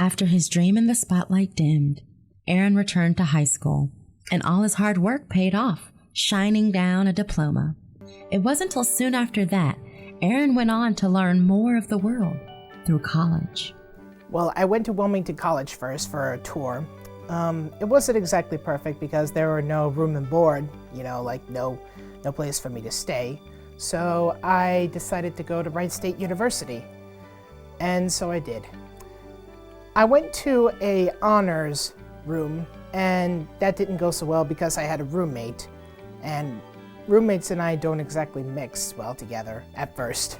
After his dream in the spotlight dimmed, Aaron returned to high school, and all his hard work paid off, shining down a diploma. It wasn't until soon after that Aaron went on to learn more of the world through college. Well, I went to Wilmington College first for a tour. It wasn't exactly perfect because there were no room and board, like no place for me to stay. So I decided to go to Wright State University, and so I did. I went to a honors room, and that didn't go so well because I had a roommate, and roommates and I don't exactly mix well together at first.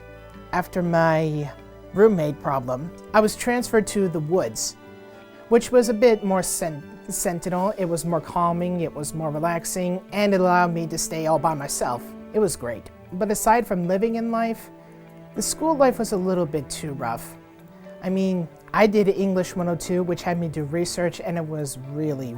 After my roommate problem, I was transferred to the woods, which was a bit more sentinel. It was more calming, it was more relaxing, and it allowed me to stay all by myself. It was great. But aside from living in life, the school life was a little bit too rough. I did English 102, which had me do research, and it was really,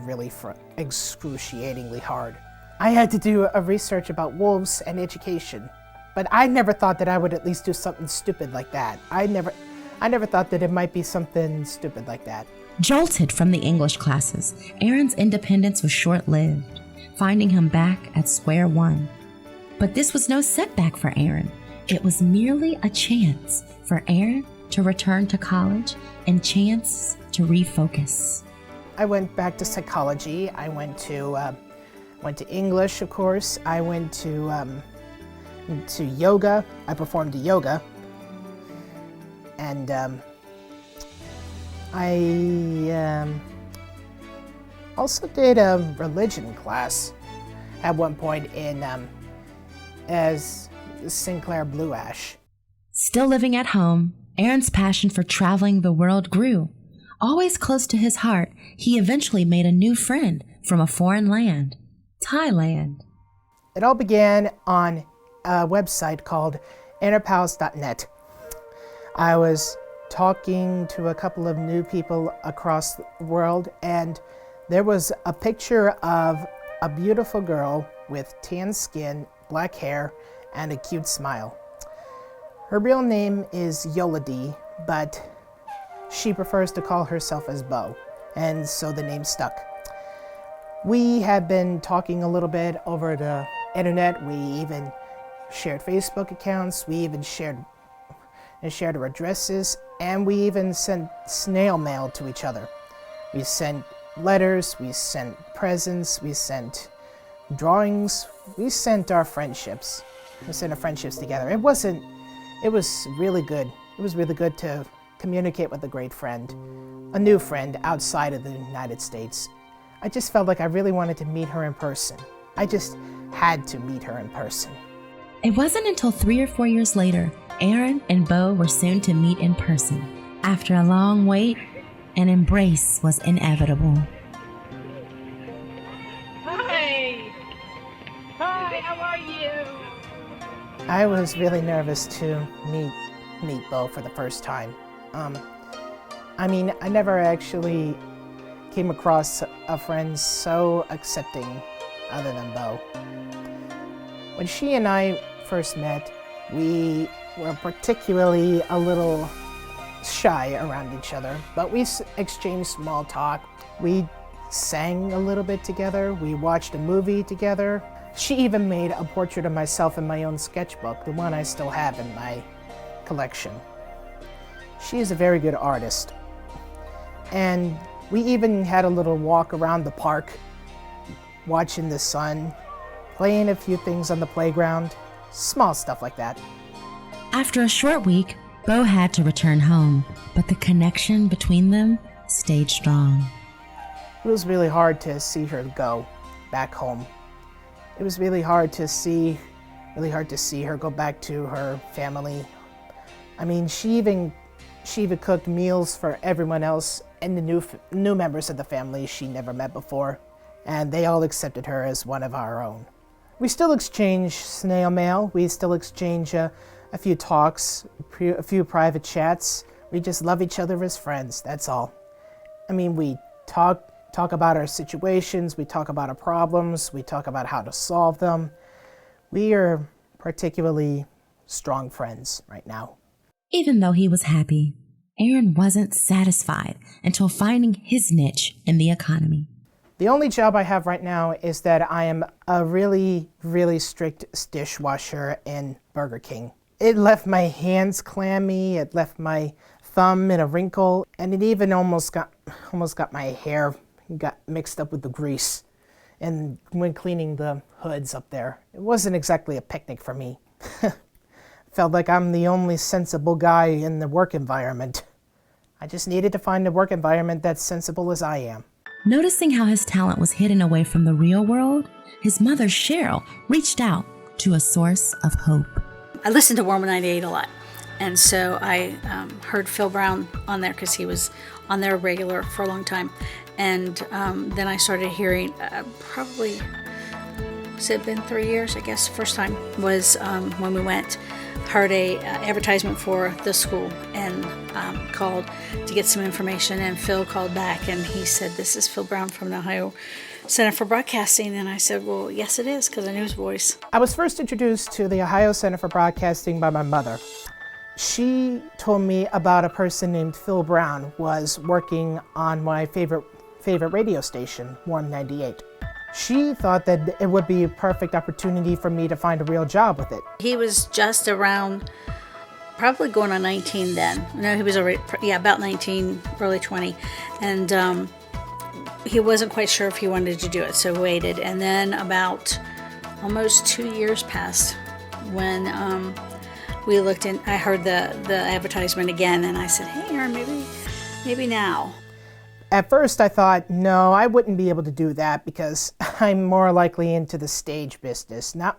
excruciatingly hard. I had to do a research about wolves and education, but I never thought that I would at least do something stupid like that. I never thought that it might be something stupid like that. Jolted from the English classes, Aaron's independence was short-lived, finding him back at square one. But this was no setback for Aaron. It was merely a chance for Aaron to return to college and chance to refocus. I went back to psychology. I went to English, of course. I went to yoga. I performed yoga. And I also did a religion class at one point as Sinclair Blue Ash. Still living at home, Aaron's passion for traveling the world grew. Always close to his heart, he eventually made a new friend from a foreign land, Thailand. It all began on a website called innerpals.net. I was talking to a couple of new people across the world, and there was a picture of a beautiful girl with tan skin, black hair, and a cute smile. Her real name is Yoladi, but she prefers to call herself as Bo, and so the name stuck. We had been talking a little bit over the internet. We even shared Facebook accounts. We even shared our addresses, and we even sent snail mail to each other. We sent letters, we sent presents, we sent drawings, we sent our friendships. We sent our friendships together. It was really good. It was really good to communicate with a great friend, a new friend outside of the United States. I just felt like I really wanted to meet her in person. I just had to meet her in person. It wasn't until 3 or 4 years later, Aaron and Bo were soon to meet in person. After a long wait, an embrace was inevitable. Hi! Hi, how are you? I was really nervous to meet Bo for the first time. I never actually came across a friend so accepting other than Bo. When she and I first met, we were particularly a little shy around each other, but we exchanged small talk. We sang a little bit together. We watched a movie together. She even made a portrait of myself in my own sketchbook, the one I still have in my collection. She is a very good artist. And we even had a little walk around the park, watching the sun, playing a few things on the playground, small stuff like that. After a short week, Bo had to return home, but the connection between them stayed strong. It was really hard to see her go back home. It was really hard to see her go back to her family. She even cooked meals for everyone else and the new members of the family she never met before, and they all accepted her as one of our own. We still exchange snail mail. We still exchange a few talks, a few private chats. We just love each other as friends, that's all. We talk about our situations, we talk about our problems, we talk about how to solve them. We are particularly strong friends right now. Even though he was happy, Aaron wasn't satisfied until finding his niche in the economy. The only job I have right now is that I am a really, really strict dishwasher in Burger King. It left my hands clammy, it left my thumb in a wrinkle, and it even almost got my hair got mixed up with the grease. And when cleaning the hoods up there, it wasn't exactly a picnic for me. Felt like I'm the only sensible guy in the work environment. I just needed to find a work environment that's sensible as I am. Noticing how his talent was hidden away from the real world, his mother, Cheryl, reached out to a source of hope. I listened to Warm 98 a lot, and so I heard Phil Brown on there because he was on there regular for a long time. And then I started hearing, probably, has it been 3 years, I guess, first time was when we went, heard a advertisement for the school and called to get some information, and Phil called back and he said, "This is Phil Brown from the Ohio Center for Broadcasting." And I said, "Well, yes it is," because I knew his voice. I was first introduced to the Ohio Center for Broadcasting by my mother. She told me about a person named Phil Brown was working on my favorite radio station, Warm 98. She thought that it would be a perfect opportunity for me to find a real job with it. He was just around, probably going on 19 then. No, he was already, about 19, early 20. And he wasn't quite sure if he wanted to do it, so waited. And then about almost 2 years passed when we looked in. I heard the advertisement again, and I said, "Hey, Aaron, maybe now." At first I thought, no, I wouldn't be able to do that because I'm more likely into the stage business, not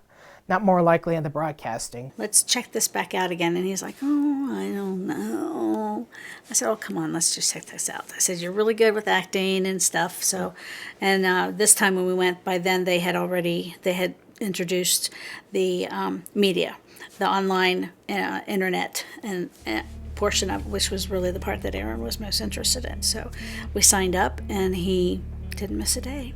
more likely into broadcasting. "Let's check this back out again." And he's like, "Oh, I don't know." I said, "Oh, come on, let's just check this out." I said, "You're really good with acting and stuff." So, and this time when we went, by then they had introduced the media, the online internet and portion of, which was really the part that Aaron was most interested in. So we signed up and he didn't miss a day.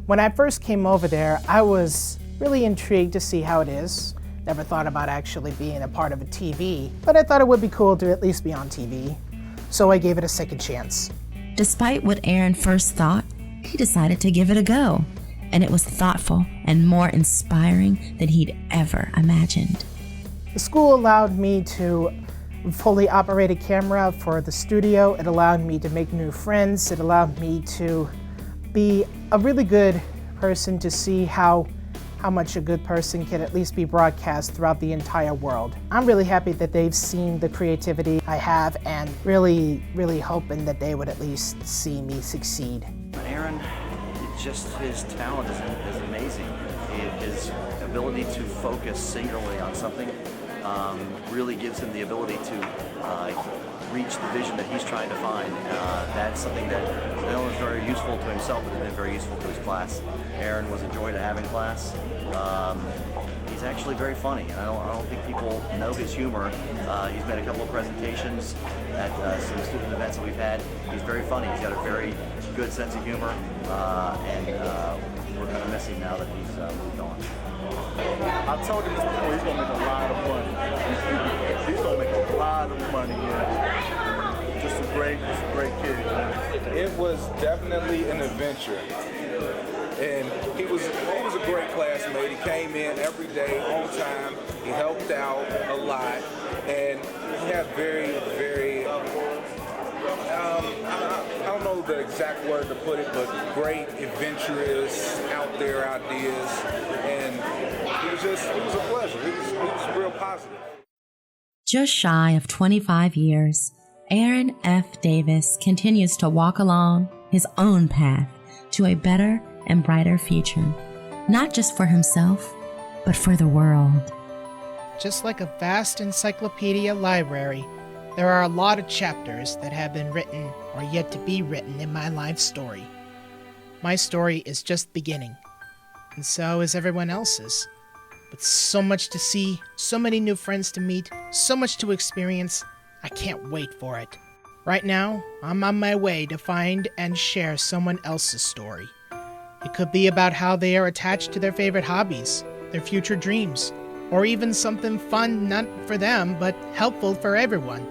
When I first came over there, I was really intrigued to see how it is. Never thought about actually being a part of a TV, but I thought it would be cool to at least be on TV. So I gave it a second chance. Despite what Aaron first thought, he decided to give it a go. And it was thoughtful and more inspiring than he'd ever imagined. The school allowed me to fully operate a camera for the studio. It allowed me to make new friends. It allowed me to be a really good person to see how much a good person can at least be broadcast throughout the entire world. I'm really happy that they've seen the creativity I have and really, really hoping that they would at least see me succeed. Aaron, just his talent is amazing. His ability to focus singularly on something really gives him the ability to reach the vision that he's trying to find. That's something that not only is very useful to himself, but has been very useful to his class. Aaron was a joy to have in class. He's actually very funny, and I don't think people know his humor. He's made a couple of presentations at some student events that we've had. He's very funny. He's got a very good sense of humor, and we're going to miss him now that he's moved on. I told him before, he's going to make a lot of money. He's going to make a lot of money, yeah. Just a great kid. It was definitely an adventure. And he was a great classmate. He came in every day, on time. He helped out a lot. And he had very, very, I don't know the exact word to put it, but great, adventurous, out there ideas. And it was a pleasure. It was real positive. Just shy of 25 years, Aaron F. Davis continues to walk along his own path to a better and brighter future, not just for himself, but for the world. Just like a vast encyclopedia library, there are a lot of chapters that have been written or yet to be written in my life story. My story is just beginning, and so is everyone else's. But so much to see, so many new friends to meet, so much to experience, I can't wait for it. Right now, I'm on my way to find and share someone else's story. It could be about how they are attached to their favorite hobbies, their future dreams, or even something fun not for them but helpful for everyone.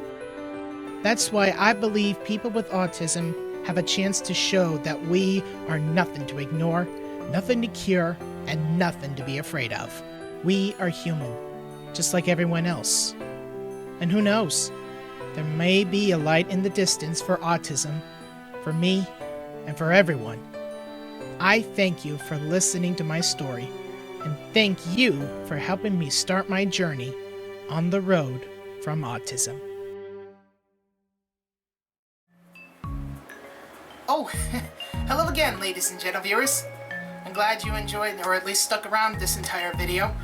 That's why I believe people with autism have a chance to show that we are nothing to ignore, nothing to cure, and nothing to be afraid of. We are human, just like everyone else. And who knows? There may be a light in the distance for autism, for me, and for everyone. I thank you for listening to my story, and thank you for helping me start my journey on the road from autism. Oh, hello again, ladies and gentle viewers. I'm glad you enjoyed, or at least stuck around this entire video,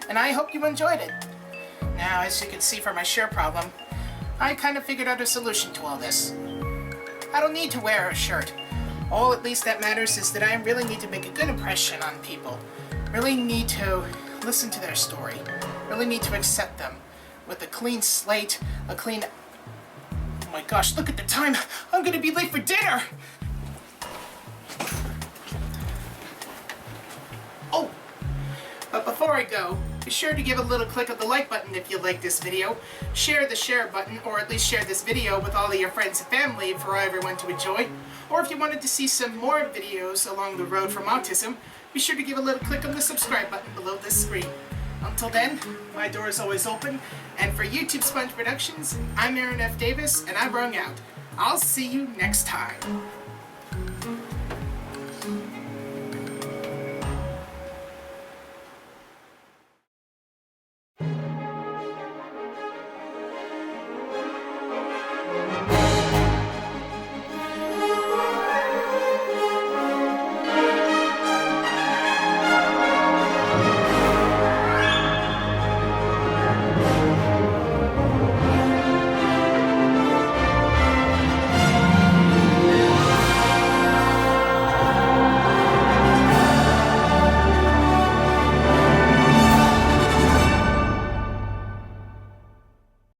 and I hope you enjoyed it. Now, as you can see from my share problem, I kind of figured out a solution to all this. I don't need to wear a shirt. All at least that matters is that I really need to make a good impression on people. Really need to listen to their story. Really need to accept them with a clean slate, a clean... Oh my gosh, look at the time! I'm gonna be late for dinner! Oh! But before I go, be sure to give a little click of the like button if you like this video. Share the share button, or at least share this video with all of your friends and family for everyone to enjoy. Or if you wanted to see some more videos along the road from autism, be sure to give a little click on the subscribe button below this screen. Until then, my door is always open, and for UTubeSponge Productions, I'm Aaron F. Davis, and I brung out. I'll see you next time.